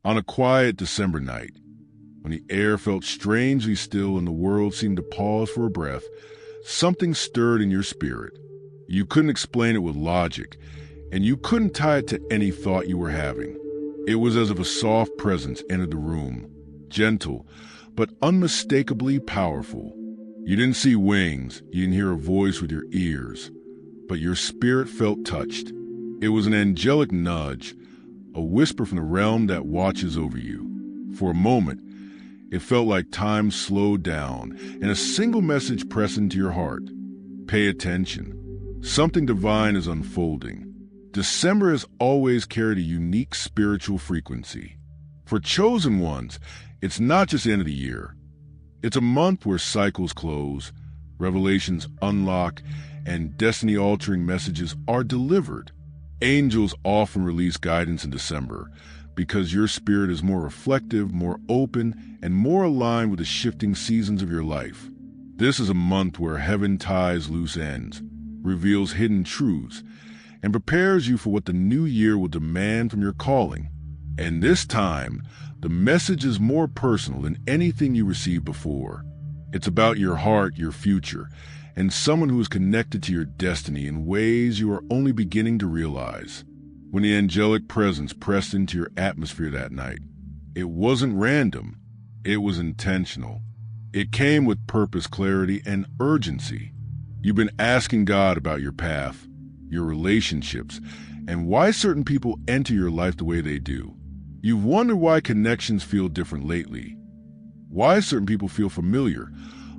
On a quiet December night, when the air felt strangely still and the world seemed to pause for a breath, something stirred in your spirit. You couldn't explain it with logic, and you couldn't tie it to any thought you were having. It was as if a soft presence entered the room, gentle, but unmistakably powerful. You didn't see wings, you didn't hear a voice with your ears, but your spirit felt touched. It was an angelic nudge, a whisper from the realm that watches over you. For a moment, it felt like time slowed down, and a single message pressed into your heart. Pay attention. Something divine is unfolding. December has always carried a unique spiritual frequency. For chosen ones, it's not just the end of the year. It's a month where cycles close, revelations unlock, and destiny-altering messages are delivered. Angels often release guidance in December because your spirit is more reflective, more open, and more aligned with the shifting seasons of your life. This is a month where heaven ties loose ends, reveals hidden truths, and prepares you for what the new year will demand from your calling. And this time, the message is more personal than anything you received before. It's about your heart, your future, and someone who is connected to your destiny in ways you are only beginning to realize. When the angelic presence pressed into your atmosphere that night, it wasn't random, it was intentional. It came with purpose, clarity, and urgency. You've been asking God about your path, your relationships, and why certain people enter your life the way they do. You've wondered why connections feel different lately, why certain people feel familiar,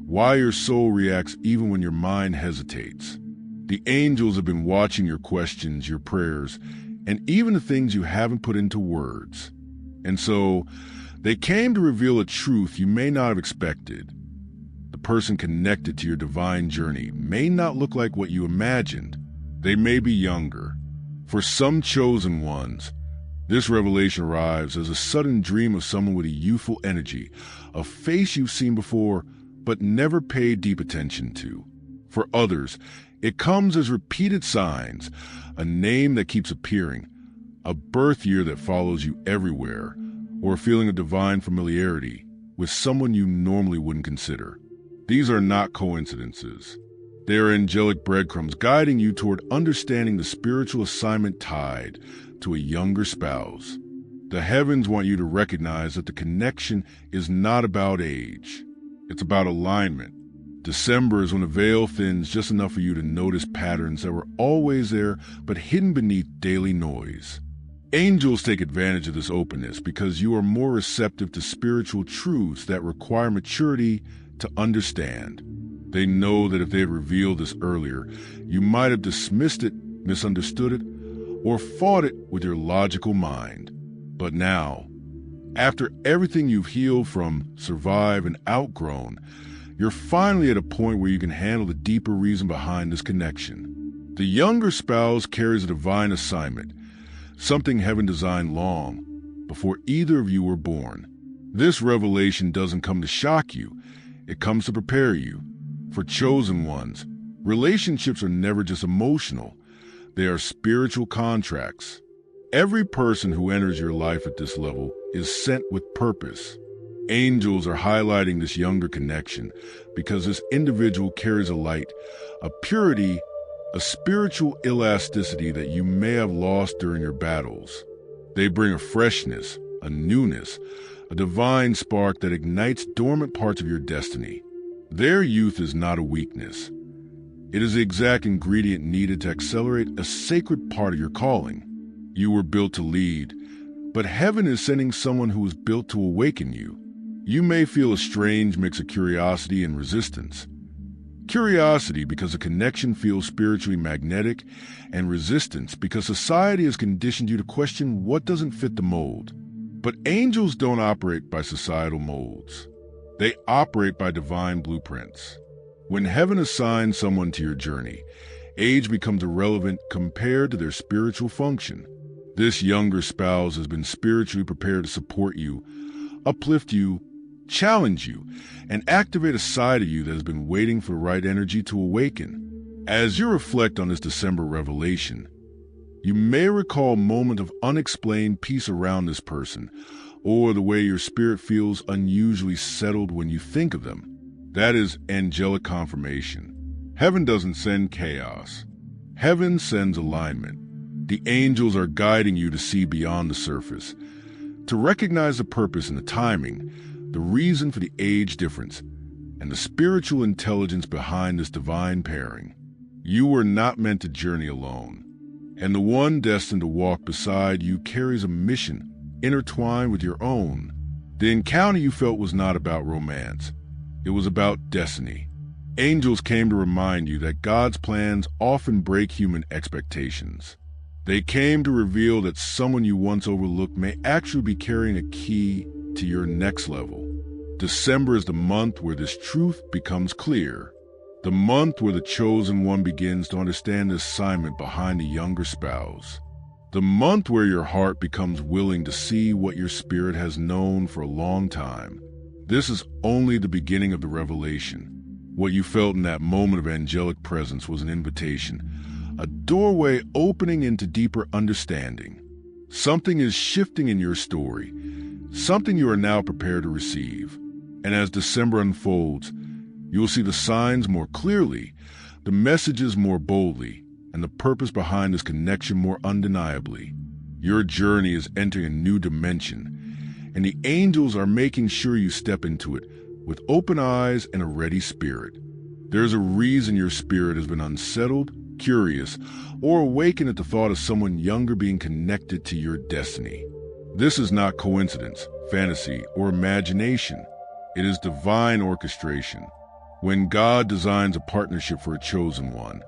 why your soul reacts even when your mind hesitates. The angels have been watching your questions, your prayers, and even the things you haven't put into words. And so, they came to reveal a truth you may not have expected. The person connected to your divine journey may not look like what you imagined. They may be younger. For some chosen ones, this revelation arrives as a sudden dream of someone with a youthful energy, a face you've seen before but never paid deep attention to. For others, it comes as repeated signs, a name that keeps appearing, a birth year that follows you everywhere, or a feeling of divine familiarity with someone you normally wouldn't consider. These are not coincidences. They are angelic breadcrumbs guiding you toward understanding the spiritual assignment tied to a younger spouse. The heavens want you to recognize that the connection is not about age. It's about alignment. December is when the veil thins just enough for you to notice patterns that were always there but hidden beneath daily noise. Angels take advantage of this openness because you are more receptive to spiritual truths that require maturity to understand. They know that if they had revealed this earlier, you might have dismissed it, misunderstood it, or fought it with your logical mind. But now, after everything you've healed from, survived, and outgrown, you're finally at a point where you can handle the deeper reason behind this connection. The younger spouse carries a divine assignment, something heaven designed long before either of you were born. This revelation doesn't come to shock you, it comes to prepare you. For chosen ones, relationships are never just emotional, they are spiritual contracts. Every person who enters your life at this level is sent with purpose. Angels are highlighting this younger connection because this individual carries a light, a purity, a spiritual elasticity that you may have lost during your battles. They bring a freshness, a newness, a divine spark that ignites dormant parts of your destiny. Their youth is not a weakness. It is the exact ingredient needed to accelerate a sacred part of your calling. You were built to lead, but heaven is sending someone who is built to awaken you. You may feel a strange mix of curiosity and resistance. Curiosity because the connection feels spiritually magnetic, and resistance because society has conditioned you to question what doesn't fit the mold. But angels don't operate by societal molds. They operate by divine blueprints. When heaven assigns someone to your journey, age becomes irrelevant compared to their spiritual function. This younger spouse has been spiritually prepared to support you, uplift you, challenge you, and activate a side of you that has been waiting for the right energy to awaken. As you reflect on this December revelation, you may recall a moment of unexplained peace around this person, or the way your spirit feels unusually settled when you think of them. That is angelic confirmation. Heaven doesn't send chaos. Heaven sends alignment. The angels are guiding you to see beyond the surface, to recognize the purpose and the timing, the reason for the age difference, and the spiritual intelligence behind this divine pairing. You were not meant to journey alone, and the one destined to walk beside you carries a mission intertwined with your own. The encounter you felt was not about romance. It was about destiny. Angels came to remind you that God's plans often break human expectations. They came to reveal that someone you once overlooked may actually be carrying a key to your next level. December is the month where this truth becomes clear. The month where the chosen one begins to understand the assignment behind the younger spouse. The month where your heart becomes willing to see what your spirit has known for a long time. This is only the beginning of the revelation. What you felt in that moment of angelic presence was an invitation, a doorway opening into deeper understanding. Something is shifting in your story, something you are now prepared to receive. And as December unfolds, you will see the signs more clearly, the messages more boldly, and the purpose behind this connection more undeniably. Your journey is entering a new dimension, and the angels are making sure you step into it with open eyes and a ready spirit. There's a reason your spirit has been unsettled, curious, or awakened at the thought of someone younger being connected to your destiny. This is not coincidence, fantasy, or imagination. It is divine orchestration. When God designs a partnership for a chosen one,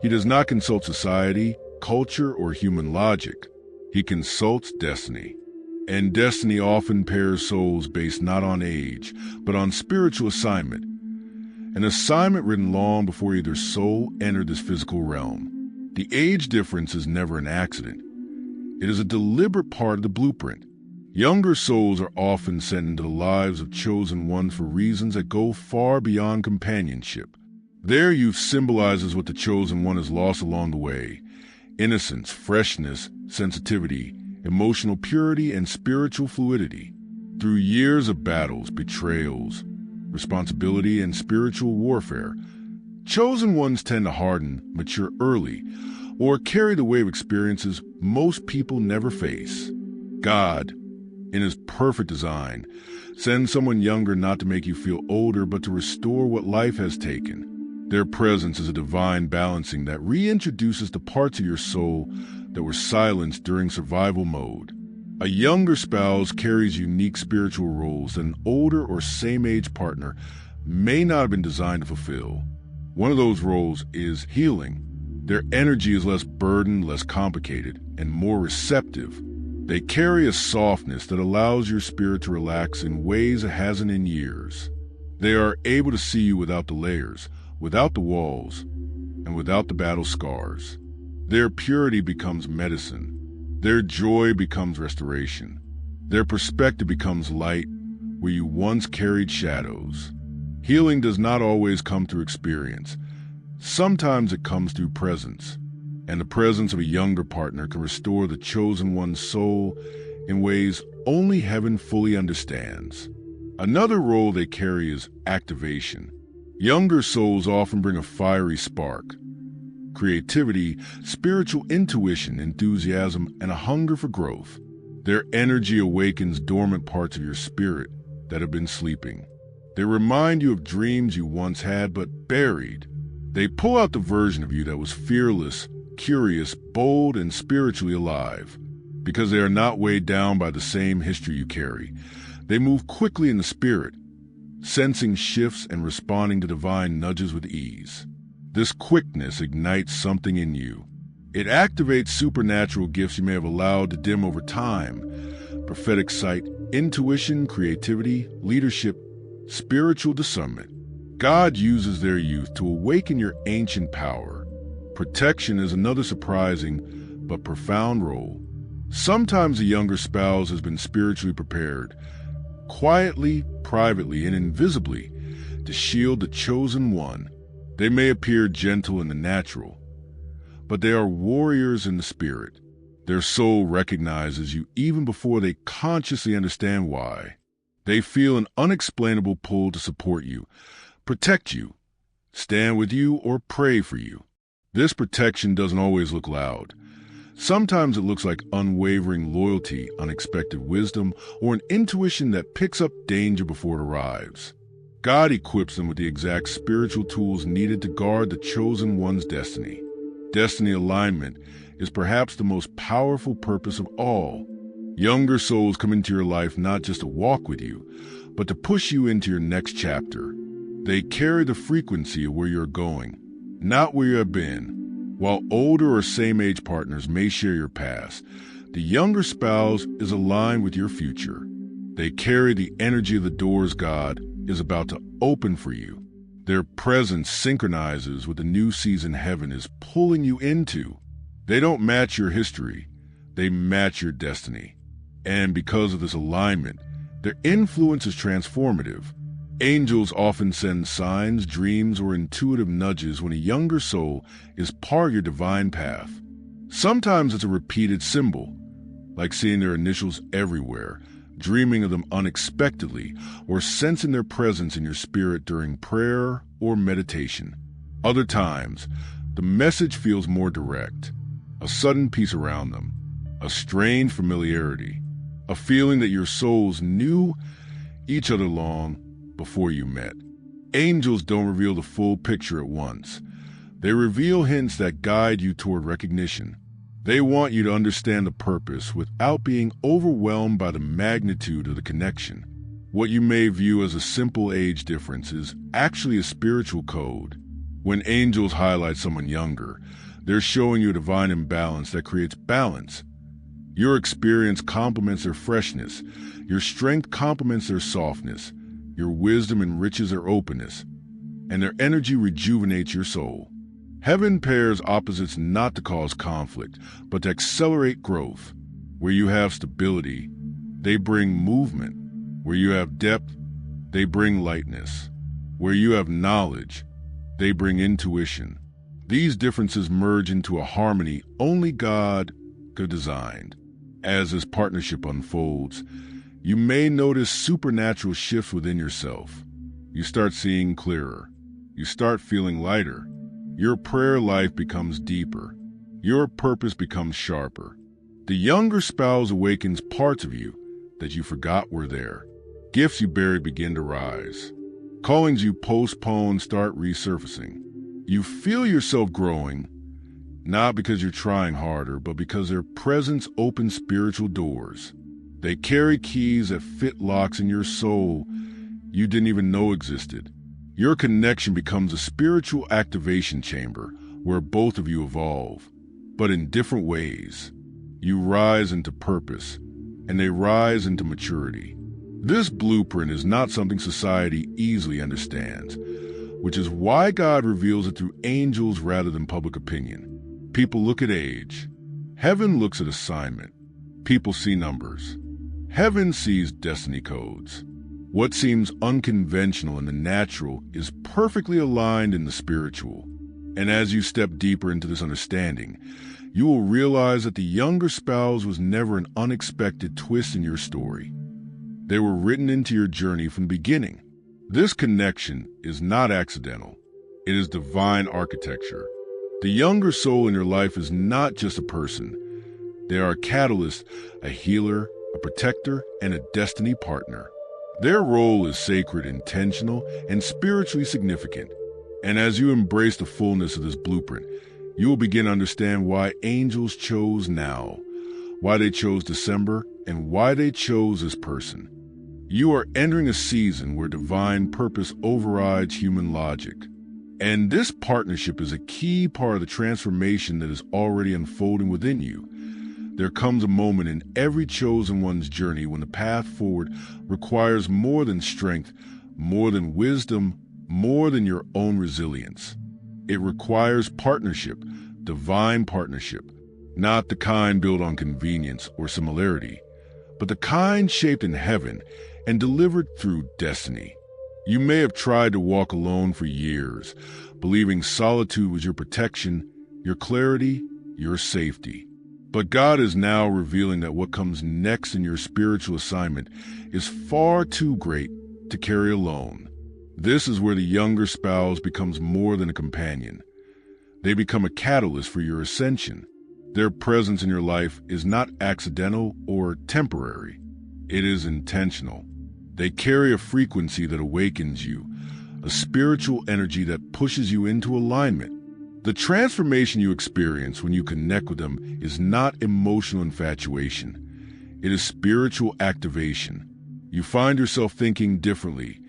He does not consult society, culture, or human logic. He consults destiny. And destiny often pairs souls based not on age, but on spiritual assignment. An assignment written long before either soul entered this physical realm. The age difference is never an accident. It is a deliberate part of the blueprint. Younger souls are often sent into the lives of chosen ones for reasons that go far beyond companionship. Their youth symbolizes what the chosen one has lost along the way: innocence, freshness, sensitivity, emotional purity, and spiritual fluidity. Through years of battles, betrayals, responsibility, and spiritual warfare, chosen ones tend to harden, mature early, or carry the weight of experiences most people never face. God, in His perfect design, sends someone younger not to make you feel older, but to restore what life has taken. Their presence is a divine balancing that reintroduces the parts of your soul that were silenced during survival mode. A younger spouse carries unique spiritual roles that an older or same-age partner may not have been designed to fulfill. One of those roles is healing. Their energy is less burdened, less complicated, and more receptive. They carry a softness that allows your spirit to relax in ways it hasn't in years. They are able to see you without the layers, without the walls, and without the battle scars. Their purity becomes medicine. Their joy becomes restoration. Their perspective becomes light where you once carried shadows. Healing does not always come through experience. Sometimes it comes through presence. And the presence of a younger partner can restore the chosen one's soul in ways only heaven fully understands. Another role they carry is activation. Younger souls often bring a fiery spark, creativity, spiritual intuition, enthusiasm, and a hunger for growth. Their energy awakens dormant parts of your spirit that have been sleeping. They remind you of dreams you once had but buried. They pull out the version of you that was fearless, curious, bold, and spiritually alive. Because they are not weighed down by the same history you carry, they move quickly in the spirit, sensing shifts and responding to divine nudges with ease. This quickness ignites something in you. It activates supernatural gifts you may have allowed to dim over time: prophetic sight, intuition, creativity, leadership, spiritual discernment. God uses their youth to awaken your ancient power. Protection is another surprising but profound role. Sometimes a younger spouse has been spiritually prepared, quietly, privately, and invisibly, to shield the chosen one. They may appear gentle in the natural, but they are warriors in the spirit. Their soul recognizes you even before they consciously understand why. They feel an unexplainable pull to support you, protect you, stand with you, or pray for you. This protection doesn't always look loud. Sometimes it looks like unwavering loyalty, unexpected wisdom, or an intuition that picks up danger before it arrives. God equips them with the exact spiritual tools needed to guard the chosen one's destiny. Destiny alignment is perhaps the most powerful purpose of all. Younger souls come into your life not just to walk with you, but to push you into your next chapter. They carry the frequency of where you're going, not where you have been. While older or same-age partners may share your past, the younger spouse is aligned with your future. They carry the energy of the doors God is about to open for you. Their presence synchronizes with the new season heaven is pulling you into. They don't match your history, they match your destiny. And because of this alignment, their influence is transformative. Angels often send signs, dreams, or intuitive nudges when a younger soul is part of your divine path. Sometimes it's a repeated symbol, like seeing their initials everywhere, dreaming of them unexpectedly, or sensing their presence in your spirit during prayer or meditation. Other times, the message feels more direct, a sudden peace around them, a strange familiarity, a feeling that your souls knew each other long before you met. Angels don't reveal the full picture at once. They reveal hints that guide you toward recognition. They want you to understand the purpose without being overwhelmed by the magnitude of the connection. What you may view as a simple age difference is actually a spiritual code. When angels highlight someone younger, they're showing you a divine imbalance that creates balance. Your experience complements their freshness. Your strength complements their softness. Your wisdom enriches their openness, and their energy rejuvenates your soul. Heaven pairs opposites not to cause conflict, but to accelerate growth. Where you have stability, they bring movement. Where you have depth, they bring lightness. Where you have knowledge, they bring intuition. These differences merge into a harmony only God could design. As this partnership unfolds, you may notice supernatural shifts within yourself. You start seeing clearer. You start feeling lighter. Your prayer life becomes deeper. Your purpose becomes sharper. The younger spouse awakens parts of you that you forgot were there. Gifts you buried begin to rise. Callings you postponed start resurfacing. You feel yourself growing, not because you're trying harder, but because their presence opens spiritual doors. They carry keys that fit locks in your soul you didn't even know existed. Your connection becomes a spiritual activation chamber where both of you evolve, but in different ways. You rise into purpose, and they rise into maturity. This blueprint is not something society easily understands, which is why God reveals it through angels rather than public opinion. People look at age. Heaven looks at assignment. People see numbers. Heaven sees destiny codes. What seems unconventional in the natural is perfectly aligned in the spiritual. And as you step deeper into this understanding, you will realize that the younger spouse was never an unexpected twist in your story. They were written into your journey from the beginning. This connection is not accidental. It is divine architecture. The younger soul in your life is not just a person. They are a catalyst, a healer, a protector, and a destiny partner. Their role is sacred, intentional, and spiritually significant. And as you embrace the fullness of this blueprint, you will begin to understand why angels chose now, why they chose December, and why they chose this person. You are entering a season where divine purpose overrides human logic. And this partnership is a key part of the transformation that is already unfolding within you. There comes a moment in every chosen one's journey when the path forward requires more than strength, more than wisdom, more than your own resilience. It requires partnership, divine partnership, not the kind built on convenience or similarity, but the kind shaped in heaven and delivered through destiny. You may have tried to walk alone for years, believing solitude was your protection, your clarity, your safety. But God is now revealing that what comes next in your spiritual assignment is far too great to carry alone. This is where the younger spouse becomes more than a companion. They become a catalyst for your ascension. Their presence in your life is not accidental or temporary. It is intentional. They carry a frequency that awakens you, a spiritual energy that pushes you into alignment. The transformation you experience when you connect with them is not emotional infatuation. It is spiritual activation. You find yourself thinking differently,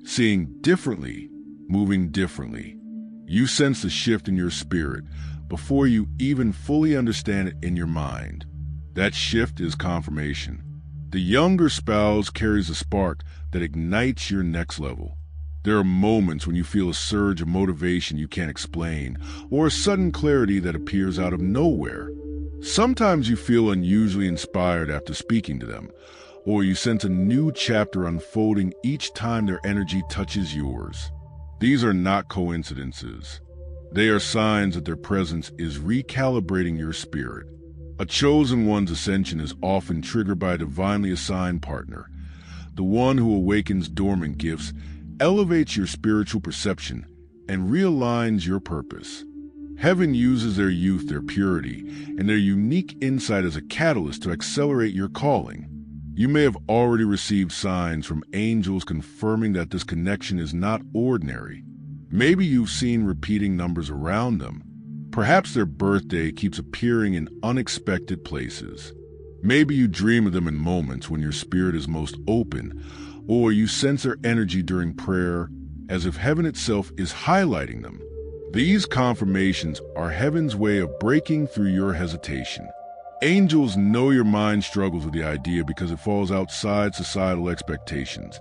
seeing differently, moving differently. You sense the shift in your spirit before you even fully understand it in your mind. That shift is confirmation. The younger spouse carries a spark that ignites your next level. There are moments when you feel a surge of motivation you can't explain, or a sudden clarity that appears out of nowhere. Sometimes you feel unusually inspired after speaking to them, or you sense a new chapter unfolding each time their energy touches yours. These are not coincidences. They are signs that their presence is recalibrating your spirit. A chosen one's ascension is often triggered by a divinely assigned partner, the one who awakens dormant gifts, elevates your spiritual perception, and realigns your purpose. Heaven uses their youth, their purity, and their unique insight as a catalyst to accelerate your calling. You may have already received signs from angels confirming that this connection is not ordinary. Maybe you've seen repeating numbers around them. Perhaps their birthday keeps appearing in unexpected places. Maybe you dream of them in moments when your spirit is most open, or you sense their energy during prayer, as if heaven itself is highlighting them. These confirmations are heaven's way of breaking through your hesitation. Angels know your mind struggles with the idea because it falls outside societal expectations.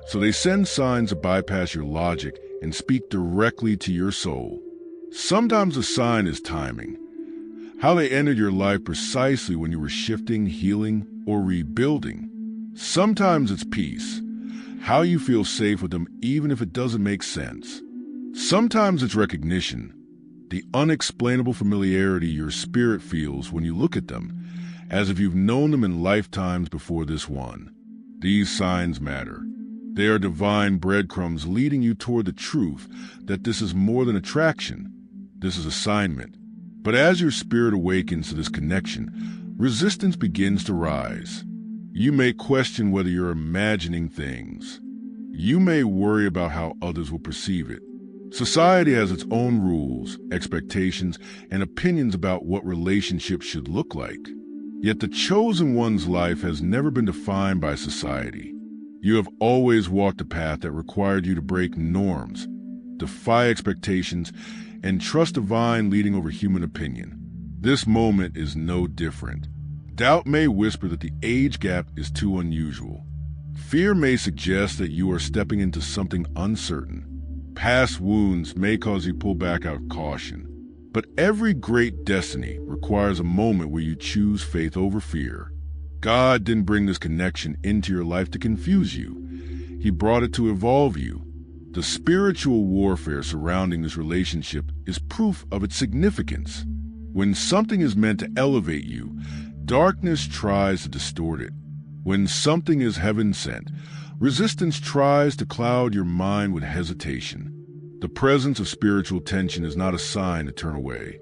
So they send signs to bypass your logic and speak directly to your soul. Sometimes a sign is timing. How they entered your life precisely when you were shifting, healing, or rebuilding. Sometimes it's peace. How you feel safe with them even if it doesn't make sense. Sometimes it's recognition. The unexplainable familiarity your spirit feels when you look at them, as if you've known them in lifetimes before this one. These signs matter. They are divine breadcrumbs leading you toward the truth that this is more than attraction. This is assignment. But as your spirit awakens to this connection, resistance begins to rise. You may question whether you're imagining things. You may worry about how others will perceive it. Society has its own rules, expectations, and opinions about what relationships should look like. Yet the chosen one's life has never been defined by society. You have always walked a path that required you to break norms, defy expectations, and trust divine leading over human opinion. This moment is no different. Doubt may whisper that the age gap is too unusual. Fear may suggest that you are stepping into something uncertain. Past wounds may cause you to pull back out of caution. But every great destiny requires a moment where you choose faith over fear. God didn't bring this connection into your life to confuse you. He brought it to evolve you. The spiritual warfare surrounding this relationship is proof of its significance. When something is meant to elevate you, darkness tries to distort it. When something is heaven sent, resistance tries to cloud your mind with hesitation. The presence of spiritual tension is not a sign to turn away.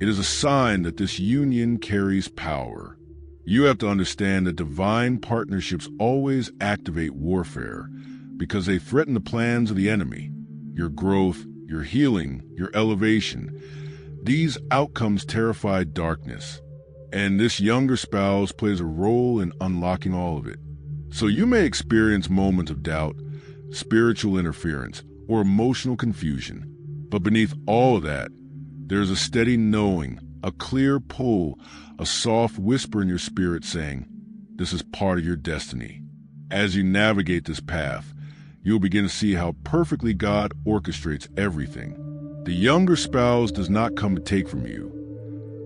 It is a sign that this union carries power. You have to understand that divine partnerships always activate warfare because they threaten the plans of the enemy, your growth, your healing, your elevation. These outcomes terrify darkness, and this younger spouse plays a role in unlocking all of it. So you may experience moments of doubt, spiritual interference, or emotional confusion. But beneath all of that, there's a steady knowing, a clear pull, a soft whisper in your spirit saying, this is part of your destiny. As you navigate this path, you'll begin to see how perfectly God orchestrates everything. The younger spouse does not come to take from you.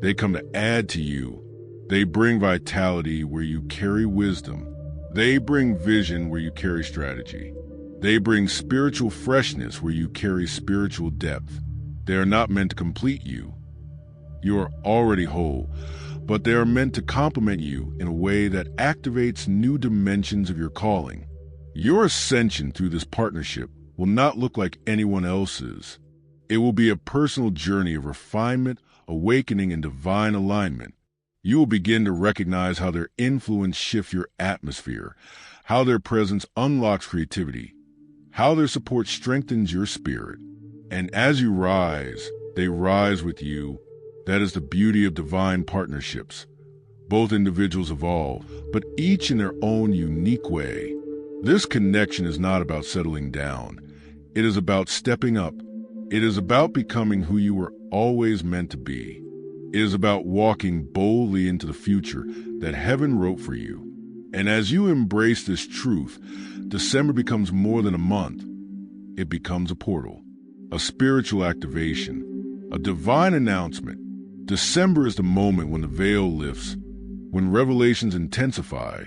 They come to add to you. They bring vitality where you carry wisdom. They bring vision where you carry strategy. They bring spiritual freshness where you carry spiritual depth. They are not meant to complete you. You are already whole, but they are meant to complement you in a way that activates new dimensions of your calling. Your ascension through this partnership will not look like anyone else's. It will be a personal journey of refinement, awakening, and divine alignment. You will begin to recognize how their influence shifts your atmosphere, how their presence unlocks creativity, how their support strengthens your spirit. And as you rise, they rise with you. That is the beauty of divine partnerships. Both individuals evolve, but each in their own unique way. This connection is not about settling down. It is about stepping up. It is about becoming who you were always meant to be. It is about walking boldly into the future that heaven wrote for you. And as you embrace this truth, December becomes more than a month. It becomes a portal, a spiritual activation, a divine announcement. December is the moment when the veil lifts, when revelations intensify,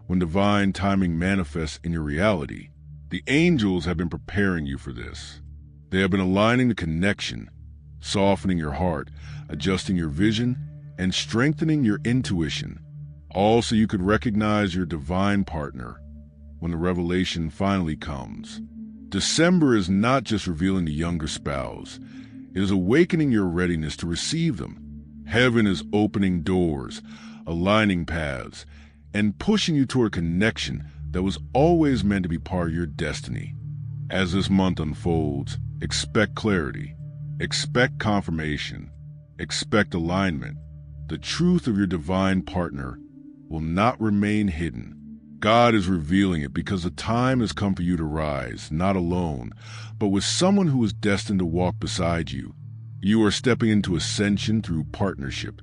when divine timing manifests in your reality. The angels have been preparing you for this. They have been aligning the connection, softening your heart, adjusting your vision, and strengthening your intuition, all so you could recognize your divine partner when the revelation finally comes. December is not just revealing the younger spouse. It is awakening your readiness to receive them. Heaven is opening doors, aligning paths, and pushing you toward a connection that was always meant to be part of your destiny. As this month unfolds, expect clarity, expect confirmation, expect alignment. The truth of your divine partner will not remain hidden. God is revealing it because the time has come for you to rise, not alone, but with someone who is destined to walk beside you. You are stepping into ascension through partnership,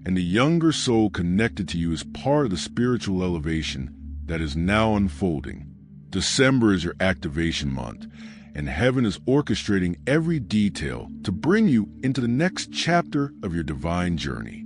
and the younger soul connected to you is part of the spiritual elevation that is now unfolding. December is your activation month, and heaven is orchestrating every detail to bring you into the next chapter of your divine journey.